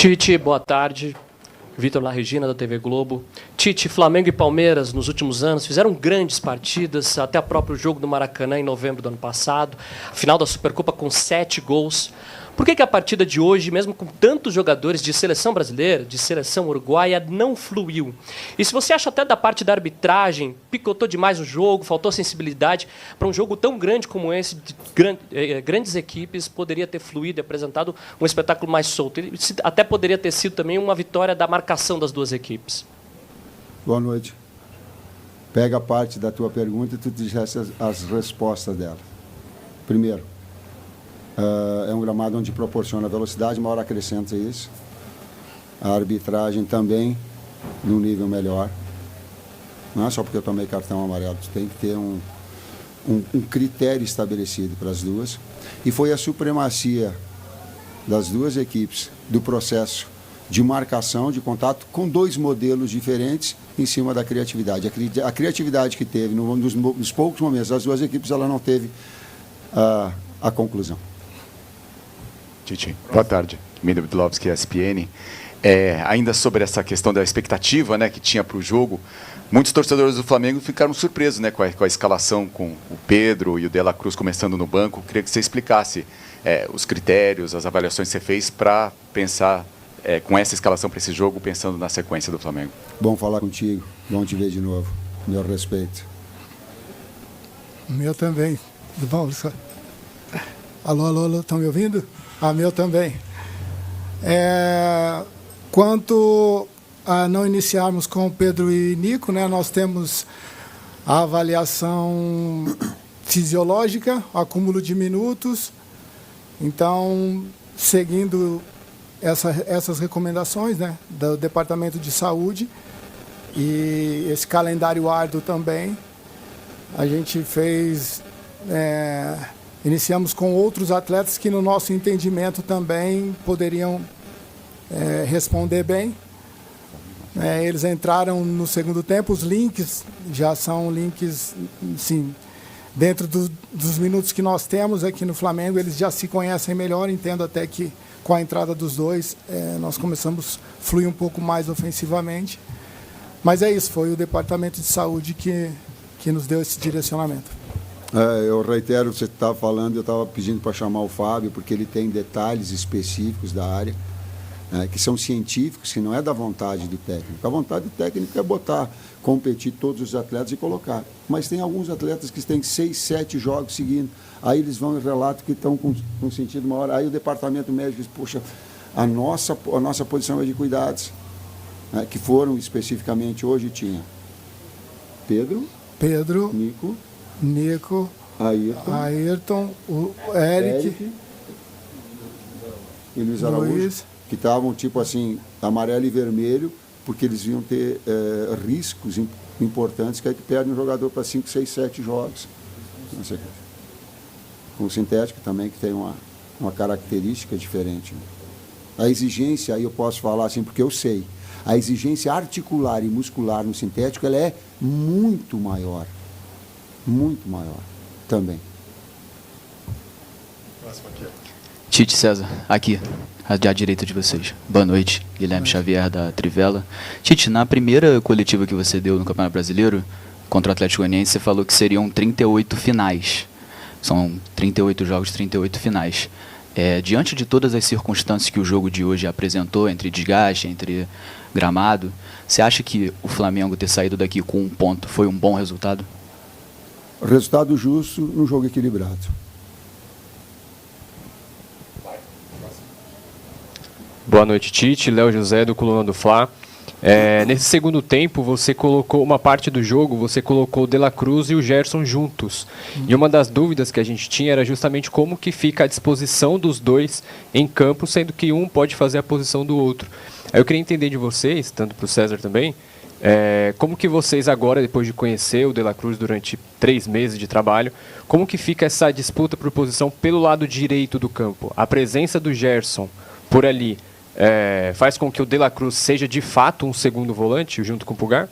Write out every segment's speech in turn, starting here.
Tite, boa tarde. Vitor La Regina, da TV Globo. Tite, Flamengo e Palmeiras, nos últimos anos, fizeram grandes partidas, até o próprio jogo do Maracanã, em novembro do ano passado. A final da Supercopa com 7 gols. Por que a partida de hoje, mesmo com tantos jogadores de seleção brasileira, de seleção uruguaia, não fluiu? E se você acha até da parte da arbitragem, picotou demais o jogo, faltou sensibilidade, para um jogo tão grande como esse, de grandes equipes, poderia ter fluído e apresentado um espetáculo mais solto. E até poderia ter sido também uma vitória da marcação das duas equipes. Boa noite. Pega a parte da tua pergunta e tu disseste as respostas dela. Primeiro, é um gramado onde proporciona velocidade, uma hora acrescenta isso. A arbitragem também, num nível melhor. Não é só porque eu tomei cartão amarelo, tem que ter um critério estabelecido para as duas. E foi a supremacia das duas equipes do processo de marcação, de contato, com dois modelos diferentes em cima da criatividade. A criatividade que teve nos poucos momentos das duas equipes, ela não teve a conclusão. Tite, boa tarde. Emílio Bidlovski, ESPN. Ainda sobre essa questão da expectativa, né, que tinha para o jogo, muitos torcedores do Flamengo ficaram surpresos, né, com a escalação, com o Pedro e o De La Cruz começando no banco. Queria que você explicasse os critérios, as avaliações que você fez para pensar com essa escalação para esse jogo, pensando na sequência do Flamengo. Bom falar contigo, bom te ver de novo. Meu respeito. Meu também. Tudo bom, Luciano? Alô, estão me ouvindo? Meu também. Quanto a não iniciarmos com Pedro e Nico, né, nós temos a avaliação fisiológica, acúmulo de minutos. Então, seguindo essas recomendações, né, do Departamento de Saúde e esse calendário árduo também, a gente fez... Iniciamos com outros atletas que, no nosso entendimento, também poderiam responder bem. Eles entraram no segundo tempo, os links já são links, sim, dentro dos minutos que nós temos aqui no Flamengo, eles já se conhecem melhor, entendo até que com a entrada dos dois, nós começamos a fluir um pouco mais ofensivamente. Mas é isso, foi o Departamento de Saúde que nos deu esse direcionamento. Eu reitero o que você estava falando, eu estava pedindo para chamar o Fábio, porque ele tem detalhes específicos da área, que são científicos, que não é da vontade do técnico. A vontade do técnico é competir todos os atletas e colocar. Mas tem alguns atletas que têm 6, 7 jogos seguindo. Aí eles vão e relatam que estão com sentido maior. Aí o departamento médico diz, poxa, a nossa posição é de cuidados, que foram especificamente hoje tinha Pedro, Nico, Ayrton, o Eric e Luiz Araújo, que estavam tipo assim, amarelo e vermelho, porque eles iam ter riscos importantes, que é que perde um jogador para 5, 6, 7 jogos. Com o sintético também, que tem uma característica diferente. A exigência, aí eu posso falar assim, porque eu sei, a exigência articular e muscular no sintético, ela é muito maior também. Tite, César, aqui, à direita de vocês. Boa noite, Guilherme Xavier, da Trivela. Tite, na primeira coletiva que você deu no Campeonato Brasileiro, contra o Atlético Goianiense, você falou que seriam 38 finais. São 38 jogos, 38 finais. Diante de todas as circunstâncias que o jogo de hoje apresentou, entre desgaste, entre gramado, você acha que o Flamengo ter saído daqui com 1 ponto foi um bom resultado? Resultado justo num jogo equilibrado. Boa noite, Tite. Léo José, do Coluna do Fla. Nesse segundo tempo, você colocou uma parte do jogo, você colocou o De La Cruz e o Gerson juntos. E uma das dúvidas que a gente tinha era justamente como que fica a disposição dos dois em campo, sendo que um pode fazer a posição do outro. Aí eu queria entender de vocês, tanto para o César também, como que vocês agora, depois de conhecer o De La Cruz durante 3 meses de trabalho, como que fica essa disputa por posição pelo lado direito do campo? A presença do Gerson por ali faz com que o De La Cruz seja de fato um segundo volante junto com o Pulgar?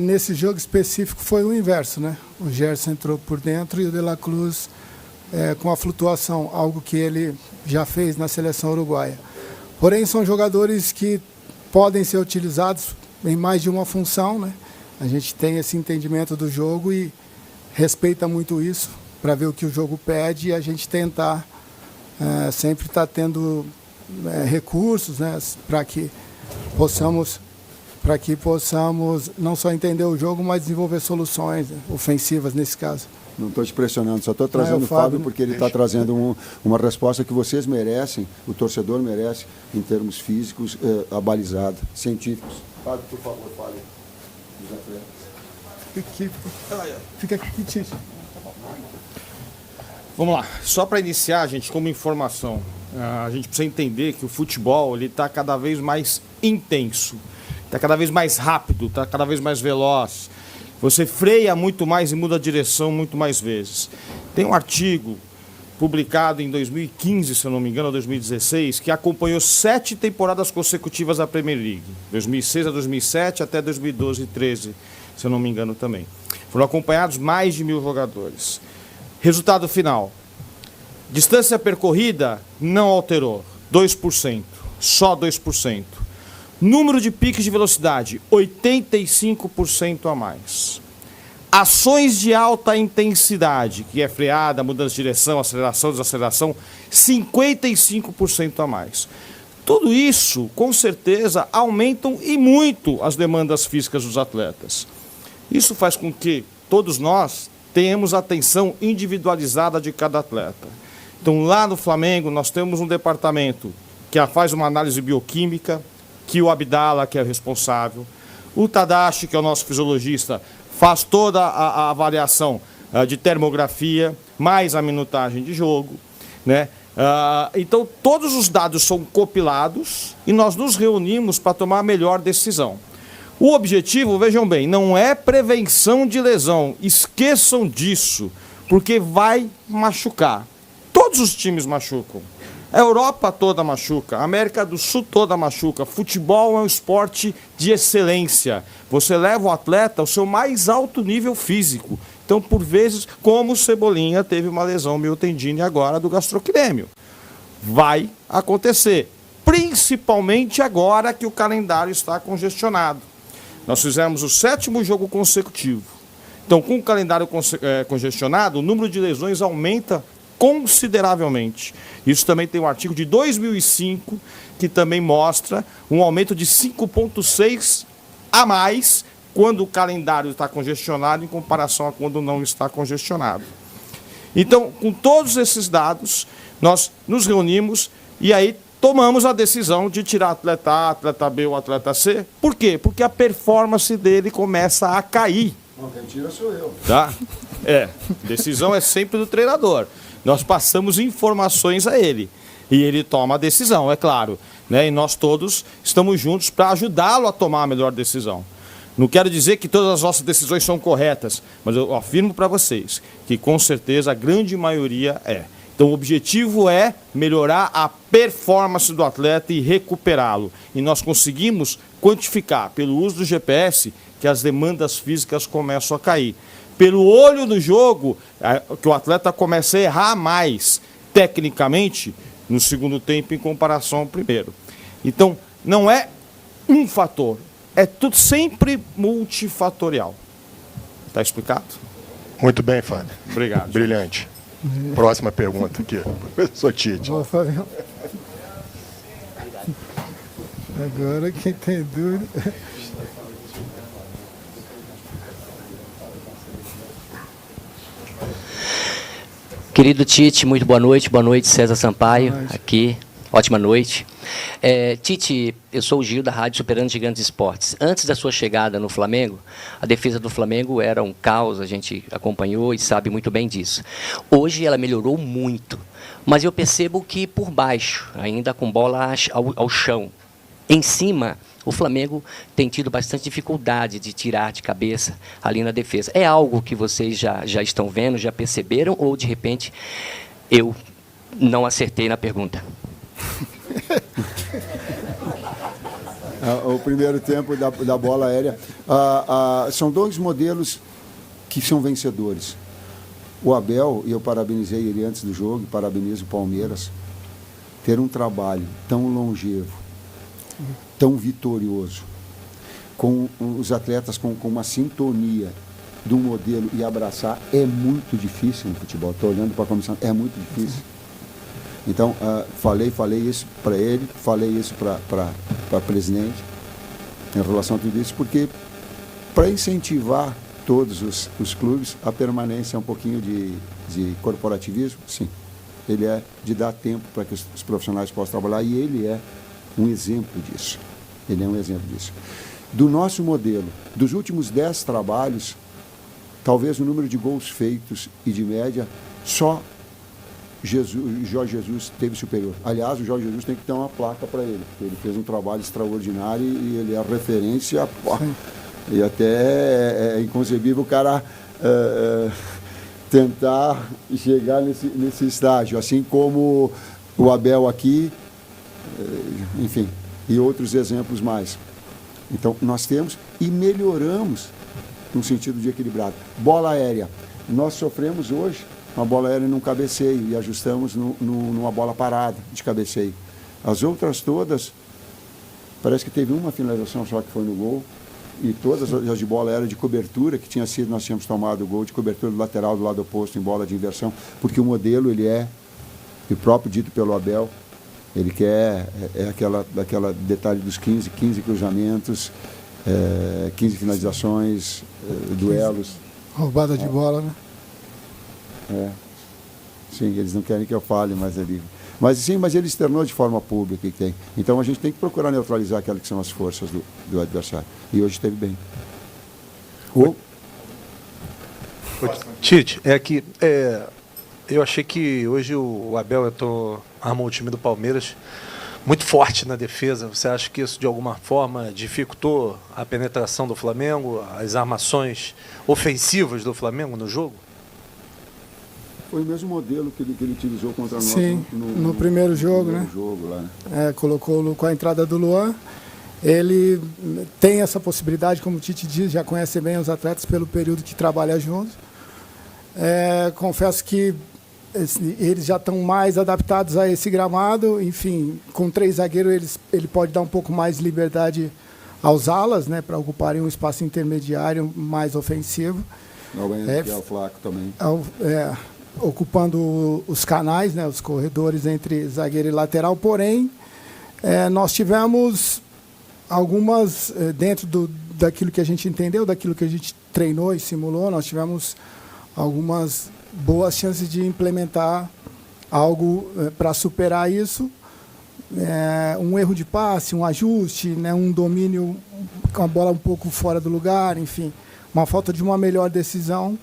Nesse jogo específico foi o inverso, né? O Gerson entrou por dentro e o De La Cruz com a flutuação, algo que ele já fez na seleção uruguaia. Porém, são jogadores que podem ser utilizados em mais de uma função, né? A gente tem esse entendimento do jogo e respeita muito isso para ver o que o jogo pede e a gente tentar sempre estar tendo recursos, né? Para que possamos não só entender o jogo, mas desenvolver soluções, né, ofensivas nesse caso. Não estou te pressionando, só estou trazendo o Fábio porque ele está trazendo uma resposta que vocês merecem, o torcedor merece, em termos físicos, abalizada, científicos. Fábio, por favor, fale dos atletas. Fica aqui, Tite. Vamos lá, só para iniciar, gente, como informação, a gente precisa entender que o futebol está cada vez mais intenso, está cada vez mais rápido, está cada vez mais veloz. Você freia muito mais e muda a direção muito mais vezes. Tem um artigo publicado em 2015, se eu não me engano, ou 2016, que acompanhou 7 temporadas consecutivas da Premier League. 2006 a 2007 até 2012 e 2013, se eu não me engano também. Foram acompanhados mais de 1.000 jogadores. Resultado final. Distância percorrida não alterou, 2%, só 2%. Número de piques de velocidade, 85% a mais. Ações de alta intensidade, que é freada, mudança de direção, aceleração, desaceleração, 55% a mais. Tudo isso, com certeza, aumentam e muito as demandas físicas dos atletas. Isso faz com que todos nós tenhamos atenção individualizada de cada atleta. Então, lá no Flamengo, nós temos um departamento que faz uma análise bioquímica, que o Abdala, que é o responsável, o Tadashi, que é o nosso fisiologista, faz toda a avaliação de termografia, mais a minutagem de jogo, né? Então, todos os dados são compilados e nós nos reunimos para tomar a melhor decisão. O objetivo, vejam bem, não é prevenção de lesão, esqueçam disso, porque vai machucar. Todos os times machucam. A Europa toda machuca, a América do Sul toda machuca. Futebol é um esporte de excelência. Você leva o atleta ao seu mais alto nível físico. Então, por vezes, como o Cebolinha teve uma lesão miotendine agora do gastrocnêmio. Vai acontecer, principalmente agora que o calendário está congestionado. Nós fizemos o 7º jogo consecutivo. Então, com o calendário congestionado, o número de lesões aumenta consideravelmente. Isso também tem um artigo de 2005 que também mostra um aumento de 5,6 a mais quando o calendário está congestionado em comparação a quando não está congestionado. Então, com todos esses dados, nós nos reunimos e aí tomamos a decisão de tirar atleta A, atleta B ou atleta C. Por quê? Porque a performance dele começa a cair. Não, quem tira sou eu. Tá? Decisão é sempre do treinador. Nós passamos informações a ele e ele toma a decisão, é claro, né? E nós todos estamos juntos para ajudá-lo a tomar a melhor decisão. Não quero dizer que todas as nossas decisões são corretas, mas eu afirmo para vocês que com certeza a grande maioria é. Então o objetivo é melhorar a performance do atleta e recuperá-lo. E nós conseguimos quantificar pelo uso do GPS que as demandas físicas começam a cair. Pelo olho no jogo, que o atleta começa a errar mais tecnicamente no segundo tempo em comparação ao primeiro. Então, não é um fator, é tudo sempre multifatorial. Está explicado? Muito bem, Fábio. Obrigado. Brilhante. Próxima pergunta aqui, professor Tite. Agora, quem tem dúvida... Querido Tite, muito boa noite. Boa noite, César Sampaio, aqui. Ótima noite. Tite, eu sou o Gil da Rádio Superando Gigantes Esportes. Antes da sua chegada no Flamengo, a defesa do Flamengo era um caos, a gente acompanhou e sabe muito bem disso. Hoje ela melhorou muito, mas eu percebo que por baixo, ainda com bola ao chão, em cima, o Flamengo tem tido bastante dificuldade de tirar de cabeça ali na defesa. É algo que vocês já estão vendo, já perceberam, ou de repente eu não acertei na pergunta? O primeiro tempo da bola aérea. São dois modelos que são vencedores. O Abel, e eu parabenizei ele antes do jogo, parabenizo o Palmeiras, ter um trabalho tão longevo, tão vitorioso, com os atletas com uma sintonia do modelo e abraçar, é muito difícil no futebol. Estou olhando para a comissão, é muito difícil. Então, falei isso para ele, falei isso para a presidente, em relação a tudo isso, porque para incentivar todos os clubes, a permanência é um pouquinho de corporativismo, sim. Ele é de dar tempo para que os profissionais possam trabalhar, e ele é um exemplo disso. Ele é um exemplo disso. Do nosso modelo, dos últimos 10 trabalhos, talvez o número de gols feitos e de média, só Jorge Jesus teve superior. Aliás, o Jorge Jesus tem que ter uma placa para ele, porque ele fez um trabalho extraordinário e ele é referência. E até é inconcebível o cara tentar chegar nesse estágio, assim como o Abel aqui, enfim, e outros exemplos mais. Então, nós temos e melhoramos no sentido de equilibrado. Bola aérea. Nós sofremos hoje uma bola aérea num cabeceio e ajustamos numa bola parada de cabeceio. As outras todas, parece que teve uma finalização só que foi no gol, e todas as de bola aérea de cobertura, que nós tínhamos tomado o gol de cobertura do lateral do lado oposto em bola de inversão, porque o modelo, ele é, e o próprio dito pelo Abel, ele quer aquela detalhe dos 15 cruzamentos, 15 finalizações, duelos. Roubada de bola, né? Sim, eles não querem que eu fale, mas ele externou de forma pública que tem. Então a gente tem que procurar neutralizar aquelas que são as forças do adversário. E hoje esteve bem. Tite, eu achei que hoje o Abel armou o time do Palmeiras muito forte na defesa. Você acha que isso de alguma forma dificultou a penetração do Flamengo, as armações ofensivas do Flamengo no jogo? Foi o mesmo modelo que ele utilizou contra nós. Sim, no primeiro jogo, né? Jogo, lá, né? Colocou com a entrada do Luan. Ele tem essa possibilidade, como o Tite diz, já conhece bem os atletas pelo período que trabalha juntos. Confesso que eles já estão mais adaptados a esse gramado. Enfim, com 3 zagueiros ele pode dar um pouco mais de liberdade aos alas, né, para ocuparem um espaço intermediário mais ofensivo. Que é o Flaco também. Ocupando os canais, né, os corredores entre zagueiro e lateral. Porém, nós tivemos algumas, dentro daquilo que a gente entendeu, daquilo que a gente treinou e simulou, nós tivemos algumas boas chances de implementar algo para superar isso. Um erro de passe, um ajuste, né, um domínio com a bola um pouco fora do lugar, enfim, uma falta de uma melhor decisão.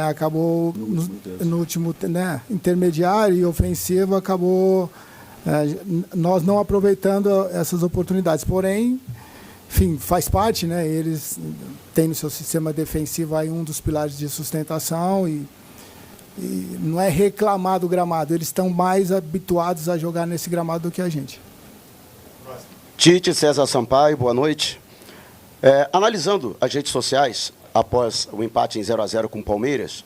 Acabou no último, né, intermediário e ofensivo, acabou nós não aproveitando essas oportunidades. Porém, enfim, faz parte, né? Eles têm no seu sistema defensivo aí um dos pilares de sustentação e não é reclamar do gramado, eles estão mais habituados a jogar nesse gramado do que a gente. Tite, César Sampaio, boa noite. Analisando as redes sociais, após o empate em 0-0 com o Palmeiras,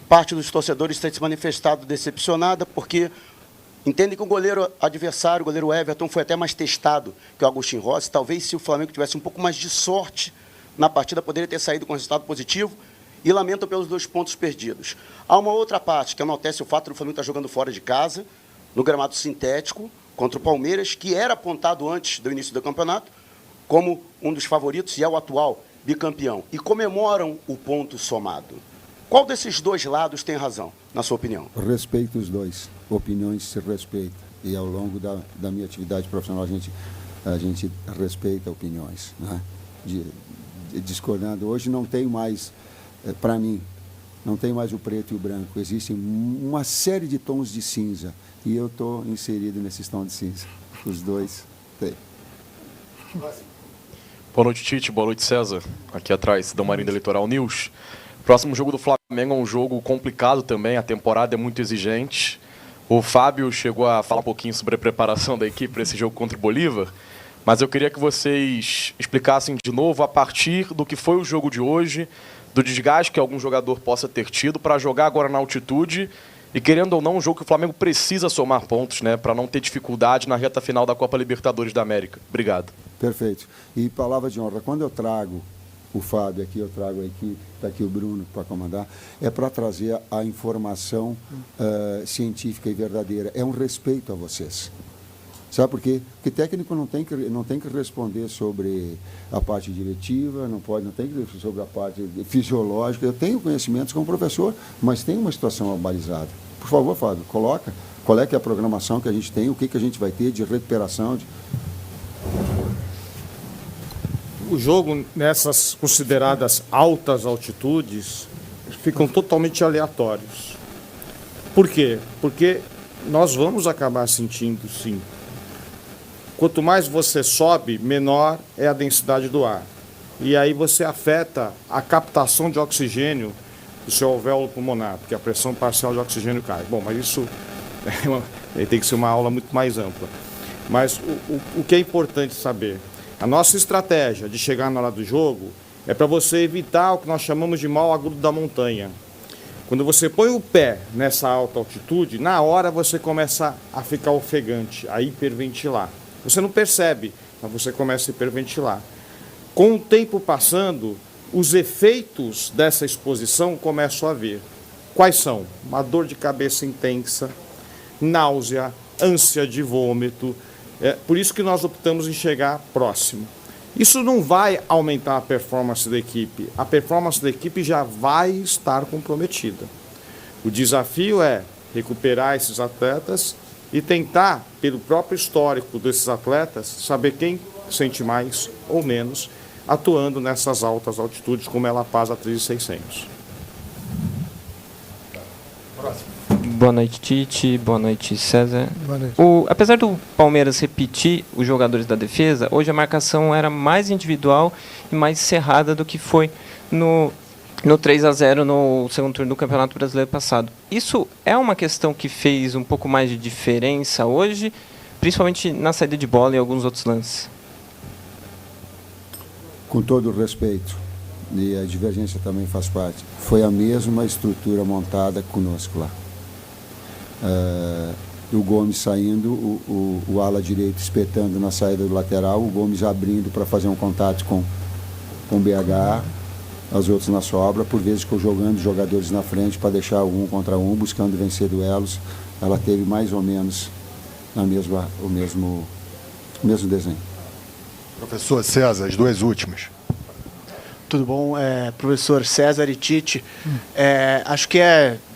parte dos torcedores tem se manifestado decepcionada porque entendem que o goleiro adversário, o goleiro Everton, foi até mais testado que o Agustin Rossi. Talvez se o Flamengo tivesse um pouco mais de sorte na partida, poderia ter saído com resultado positivo, e lamentam pelos 2 pontos perdidos. Há uma outra parte que enaltece o fato do Flamengo estar jogando fora de casa, no gramado sintético, contra o Palmeiras, que era apontado antes do início do campeonato como um dos favoritos e é o atual bicampeão, e comemoram o ponto somado. Qual desses 2 lados tem razão, na sua opinião? Respeito os dois. Opiniões se respeitam. E ao longo da minha atividade profissional, a gente respeita opiniões, né? Discordando. Hoje não tem mais, para mim, não tem mais o preto e o branco. Existem uma série de tons de cinza. E eu estou inserido nesses tons de cinza. Os dois têm. Boa noite, Tite. Boa noite, César. Aqui atrás da Marinda Litoral News. Próximo jogo do Flamengo é um jogo complicado também. A temporada é muito exigente. O Fábio chegou a falar um pouquinho sobre a preparação da equipe para esse jogo contra o Bolívar. Mas eu queria que vocês explicassem de novo, a partir do que foi o jogo de hoje, do desgaste que algum jogador possa ter tido para jogar agora na altitude E querendo ou não, um jogo que o Flamengo precisa somar pontos, né, para não ter dificuldade na reta final da Copa Libertadores da América. Obrigado. Perfeito. E palavra de honra, quando eu trago o Fábio aqui, eu trago a equipe, está aqui o Bruno para comandar, é para trazer a informação científica e verdadeira. É um respeito a vocês. Sabe por quê? Porque técnico não tem que responder sobre a parte diretiva, não tem que responder sobre a parte fisiológica. Eu tenho conhecimentos como professor, mas tem uma situação abalizada. Por favor, Fábio, coloca qual é que é a programação que a gente tem, o que a gente vai ter de recuperação. O jogo, nessas consideradas altas altitudes, ficam totalmente aleatórios. Por quê? Porque nós vamos acabar sentindo, sim. Quanto mais você sobe, menor é a densidade do ar. E aí você afeta a captação de oxigênio do seu alvéolo pulmonar, porque a pressão parcial de oxigênio cai. Bom, mas isso tem que ser uma aula muito mais ampla. Mas o que é importante saber? A nossa estratégia de chegar na hora do jogo é para você evitar o que nós chamamos de mal agudo da montanha. Quando você põe o pé nessa alta altitude, na hora você começa a ficar ofegante, a hiperventilar. Você não percebe, mas você começa a hiperventilar. Com o tempo passando, os efeitos dessa exposição começam a vir. Quais são? Uma dor de cabeça intensa, náusea, ânsia de vômito. É por isso que nós optamos em chegar próximo. Isso não vai aumentar a performance da equipe. A performance da equipe já vai estar comprometida. O desafio é recuperar esses atletas e tentar, pelo próprio histórico desses atletas, saber quem sente mais ou menos, atuando nessas altas altitudes, como é La Paz a 3.600. Boa noite, Tite. Boa noite, César. Boa noite. Apesar do Palmeiras repetir os jogadores da defesa, hoje a marcação era mais individual e mais cerrada do que foi no 3-0 no segundo turno do Campeonato Brasileiro passado. Isso é uma questão que fez um pouco mais de diferença hoje, principalmente na saída de bola e alguns outros lances? Com todo o respeito, e a divergência também faz parte, foi a mesma estrutura montada conosco lá. O Gomes saindo, o ala direito espetando na saída do lateral, o Gomes abrindo para fazer um contato com o BH, as outras na sobra, por vezes jogando jogadores na frente para deixar um contra um, buscando vencer duelos. Ela teve mais ou menos o mesmo desenho. Professor César, as duas últimas. Tudo bom? Professor César e Tite, acho que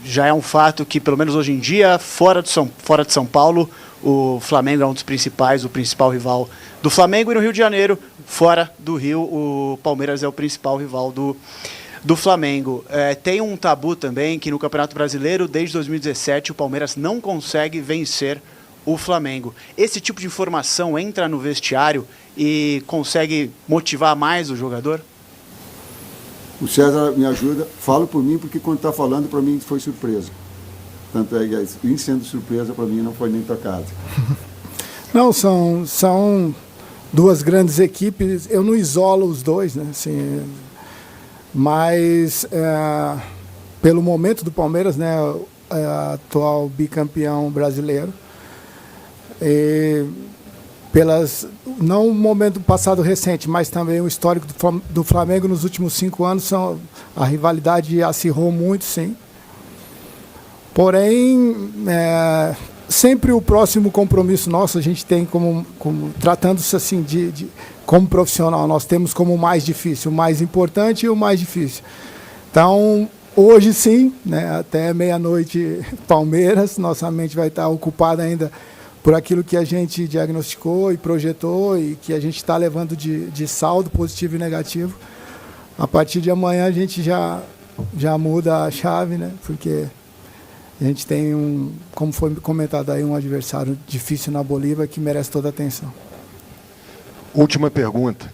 já é um fato que, pelo menos hoje em dia, fora de São Paulo, o Flamengo é um dos principais, o principal rival do Flamengo, e no Rio de Janeiro, fora do Rio, o Palmeiras é o principal rival do Flamengo. Tem um tabu também que no Campeonato Brasileiro, desde 2017, o Palmeiras não consegue vencer o Flamengo. Esse tipo de informação entra no vestiário e consegue motivar mais o jogador? O César me ajuda, falo por mim, porque quando está falando, para mim foi surpresa. Tanto é que, em sendo surpresa, para mim não foi nem tocado. Não, são duas grandes equipes. Eu não isolo os dois, né? Assim, mas pelo momento do Palmeiras, né, atual bicampeão brasileiro, não o momento passado recente, mas também o histórico do Flamengo nos últimos 5 anos, a rivalidade acirrou muito, sim. Porém, sempre o próximo compromisso nosso, a gente tem como tratando-se assim como profissional, nós temos como o mais difícil, o mais importante e o mais difícil. Então, hoje sim, né, até meia-noite, Palmeiras, nossa mente vai estar ocupada ainda por aquilo que a gente diagnosticou e projetou e que a gente está levando de saldo positivo e negativo. A partir de amanhã a gente já muda a chave, né? Porque a gente tem como foi comentado aí, um adversário difícil na Bolívia que merece toda a atenção. Última pergunta.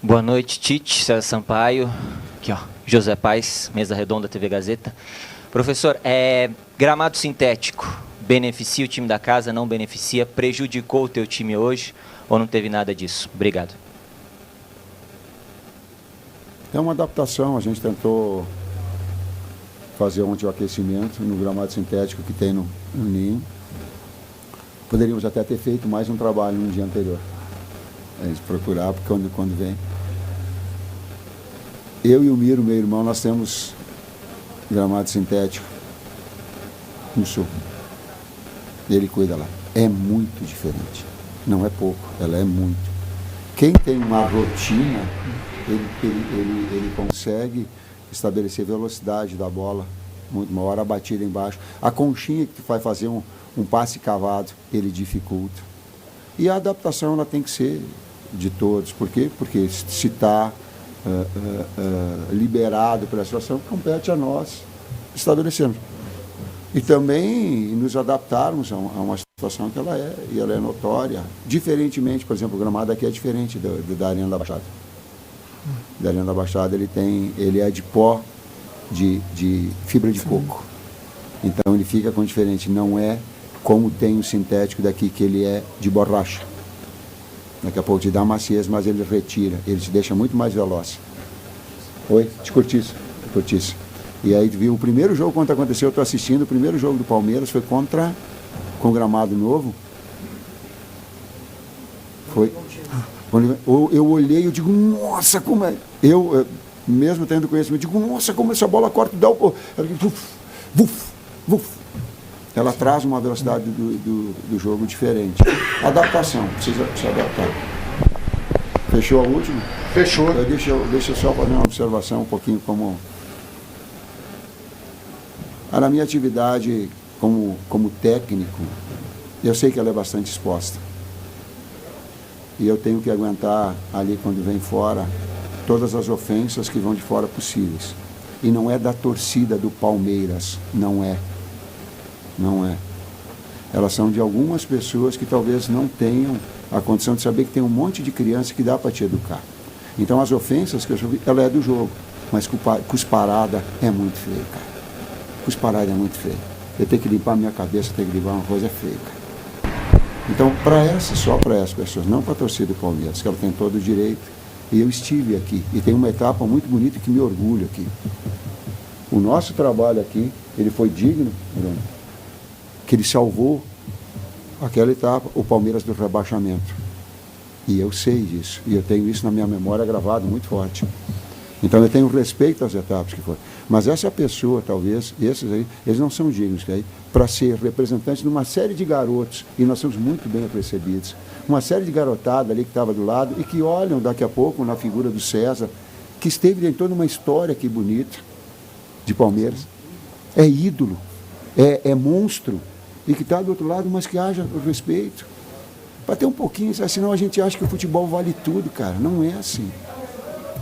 Boa noite, Tite, César Sampaio. Aqui, ó, José Paes, Mesa Redonda, TV Gazeta. Professor, gramado sintético beneficia o time da casa, não beneficia? Prejudicou o teu time hoje ou não teve nada disso? Obrigado. É uma adaptação, a gente tentou fazer ontem o aquecimento no gramado sintético que tem no ninho. Poderíamos até ter feito mais um trabalho no dia anterior. A gente procurar, porque quando vem. Eu e o Miro, meu irmão, nós temos gramado sintético no sul. Ele cuida lá. É muito diferente. Não é pouco, ela é muito. Quem tem uma rotina, ele consegue estabelecer velocidade da bola, muito maior, a batida embaixo. A conchinha que tu vai fazer um passe cavado, ele dificulta. E a adaptação ela tem que ser de todos. Por quê? Porque se está liberado pela situação, compete a nós estabelecermos. E também nos adaptarmos a uma situação que ela é notória. Diferentemente, por exemplo, o gramado aqui é diferente da Arena da Baixada. Da Arena da Baixada ele é de pó de fibra de coco. Então ele fica com diferente, não é como tem o sintético daqui, que ele é de borracha. Daqui a pouco te dá maciez, mas ele retira, ele te deixa muito mais veloz. Oi? De cortiça. E aí viu o primeiro jogo, quando aconteceu, eu estou assistindo, o primeiro jogo do Palmeiras foi com gramado novo. Foi. Eu olhei e eu digo, nossa, como é. Eu mesmo tendo conhecimento, digo, nossa, como essa bola corta e dá o. Ela traz uma velocidade do jogo diferente. Adaptação, precisa se adaptar. Fechou a última? Fechou. Deixa eu só fazer uma observação um pouquinho como. Na minha atividade como técnico, eu sei que ela é bastante exposta. E eu tenho que aguentar ali quando vem fora todas as ofensas que vão de fora possíveis. E não é da torcida do Palmeiras, não é. Elas são de algumas pessoas que talvez não tenham a condição de saber que tem um monte de criança que dá para te educar. Então as ofensas que eu sofri, ela é do jogo, mas cusparada é muito feio, cara. Cusparada é muito feio. Eu tenho que limpar a minha cabeça, tenho que limpar uma coisa feia, cara. Então, só para essas pessoas, não para a torcida do Palmeiras, que ela tem todo o direito. E eu estive aqui, e tem uma etapa muito bonita que me orgulha aqui. O nosso trabalho aqui, ele foi digno, que ele salvou aquela etapa, o Palmeiras do rebaixamento. E eu sei disso, e eu tenho isso na minha memória gravado muito forte. Então eu tenho respeito às etapas que foram. Mas essa pessoa, talvez, esses aí, eles não são dignos para ser representantes de uma série de garotos, e nós somos muito bem recebidos. Uma série de garotada ali que estava do lado e que olham daqui a pouco na figura do César, que esteve dentro de toda uma história aqui bonita de Palmeiras. É ídolo, é monstro, e que está do outro lado, mas que haja respeito. Para ter um pouquinho, senão a gente acha que o futebol vale tudo, cara. Não é assim.